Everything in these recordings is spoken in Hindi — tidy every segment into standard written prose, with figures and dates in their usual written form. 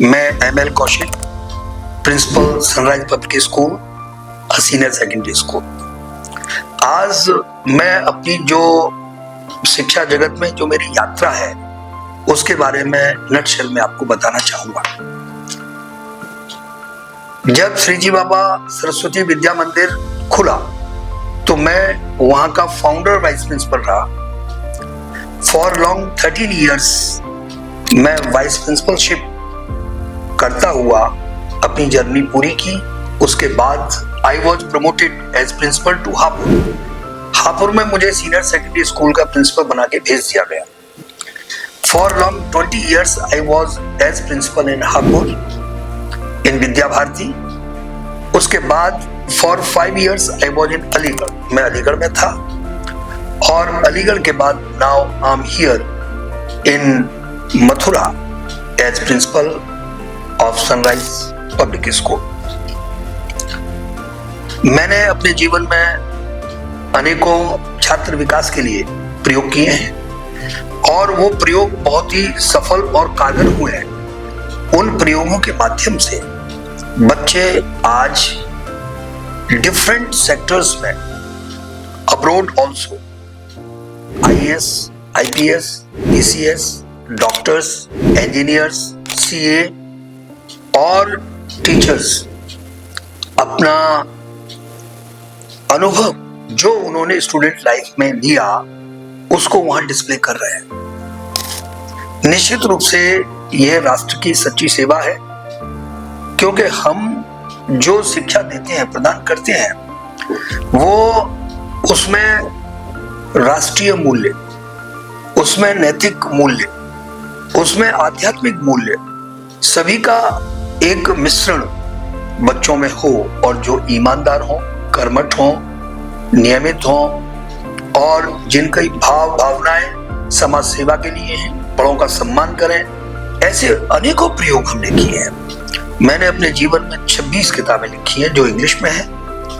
मैं ML Kaushik, principal Sunrise Public School, senior secondary school. आज मैं अपनी जो शिक्षा जगत में जो मेरी यात्रा है उसके बारे में नटशेल में आपको बताना चाहूंगा। जब श्रीजी बाबा सरस्वती विद्या मंदिर खुला तो मैं वहां का फाउंडर वाइस प्रिंसिपल रहा। फॉर लॉन्ग 13 इयर्स मैं वाइस प्रिंसिपलशिप करता हुआ अपनी जर्नी पूरी की। उसके बाद I was promoted as principal to Hapur. Hapur में मुझे सीनियर सेकेंडरी स्कूल का प्रिंसिपल बना के भेज दिया गया। For long 20 years I was as principal in Hapur in Vidya Bharati. उसके बाद for 5 years I was in Aligarh, मैं अलीगढ़ में था। और अलीगढ़ के बाद now I am here in Mathura as principal of Sunrise Public School. मैंने अपने जीवन में अनेकों छात्र विकास के लिए प्रयोग किए हैं और वो प्रयोग बहुत ही सफल और कारगर हुए हैं। उन प्रयोगों के माध्यम से बच्चे आज डिफरेंट सेक्टर्स में abroad also IAS, IPS, PCS, doctors, engineers, CA और टीचर्स अपना अनुभव जो उन्होंने स्टूडेंट लाइफ में लिया उसको वहां डिस्प्ले कर रहे हैं। निश्चित रूप से यह राष्ट्र की सच्ची सेवा है, क्योंकि हम जो शिक्षा देते हैं, प्रदान करते हैं, वो उसमें राष्ट्रीय मूल्य, उसमें नैतिक मूल्य, उसमें आध्यात्मिक मूल्य सभी का एक मिश्रण बच्चों में हो, और जो ईमानदार हो, कर्मठ हो, नियमित हो और जिनकी भावनाएं समाज सेवा के लिए हैं, बड़ों का सम्मान करें, ऐसे अनेकों प्रयोग हमने किए हैं। मैंने अपने जीवन में 26 किताबें लिखी हैं जो इंग्लिश में हैं,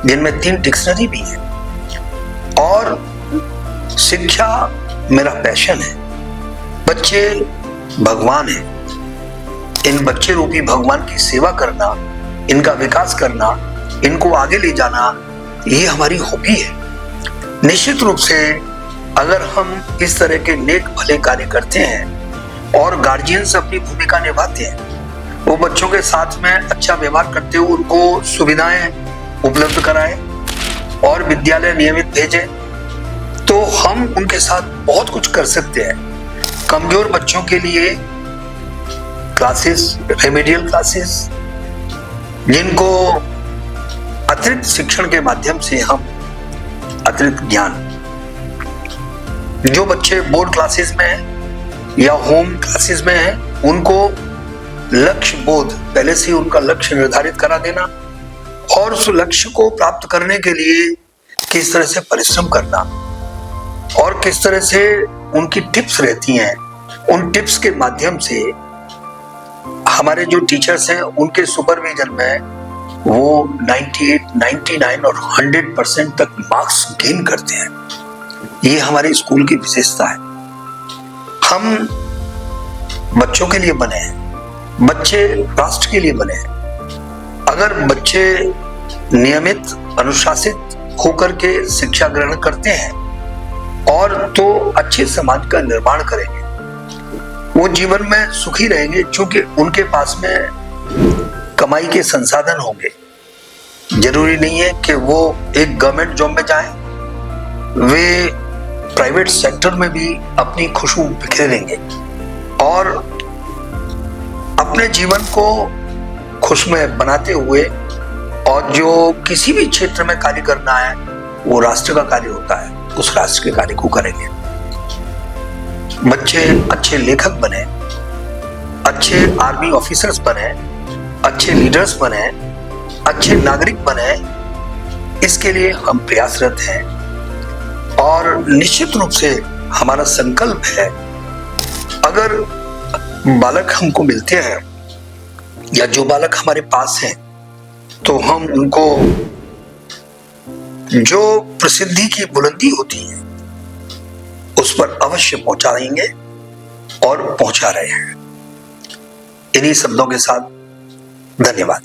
जिनमें 3 डिक्शनरी भी है। और शिक्षा मेरा पैशन है। बच्चे भगवान हैं। इन बच्चे रूपी भगवान की सेवा करना, इनका विकास करना, इनको आगे ले जाना, ये हमारी हॉबी है। निश्चित रूप से अगर हम इस तरह के नेक भले कार्य करते हैं और गार्जियंस अपनी भूमिका निभाते हैं, वो बच्चों के साथ में अच्छा व्यवहार करते हुए उनको सुविधाएं उपलब्ध कराएं और विद्यालय नियमित भेजें, तो हम उनके साथ बहुत कुछ कर सकते हैं। कमजोर बच्चों के लिए क्लासेस, रेमेडियल क्लासेस, जिनको अतिरिक्त शिक्षण के माध्यम से हम अतिरिक्त ज्ञान, जो बच्चे बोर्ड क्लासेस में हैं या होम क्लासेस में हैं, उनको लक्ष्य बोध, पहले से उनका लक्ष्य निर्धारित करा देना और उस लक्ष्य को प्राप्त करने के लिए किस तरह से परिश्रम करना और किस तरह से उनकी टिप्स रहती हैं, उन टिप्स के माध्यम से हमारे जो टीचर्स हैं उनके सुपरविजन में वो 98, 99 और 100% तक मार्क्स गेन करते हैं। ये हमारे स्कूल की विशेषता है। हम बच्चों के लिए बने हैं, बच्चे राष्ट्र के लिए बने हैं। अगर बच्चे नियमित, अनुशासित होकर के शिक्षा ग्रहण करते हैं और तो अच्छे समाज का निर्माण करेंगे, वो जीवन में सुखी रहेंगे, क्योंकि उनके पास में कमाई के संसाधन होंगे। जरूरी नहीं है कि वो एक गवर्नमेंट जॉब में जाएं, वे प्राइवेट सेक्टर में भी अपनी खुशबू बिखेरेंगे और अपने जीवन को खुशमय बनाते हुए, और जो किसी भी क्षेत्र में कार्य करना है वो राष्ट्र का कार्य होता है, उस राष्ट्र के कार्य को करेंगे। बच्चे अच्छे लेखक बने, अच्छे आर्मी ऑफिसर्स बने, अच्छे लीडर्स बने, अच्छे नागरिक बने, इसके लिए हम प्रयासरत हैं। और निश्चित रूप से हमारा संकल्प है, अगर बालक हमको मिलते हैं या जो बालक हमारे पास हैं, तो हम उनको जो प्रसिद्धि की बुलंदी होती है उस पर अवश्य पहुंचाएंगे और पहुंचा रहे हैं। इन्हीं शब्दों के साथ धन्यवाद।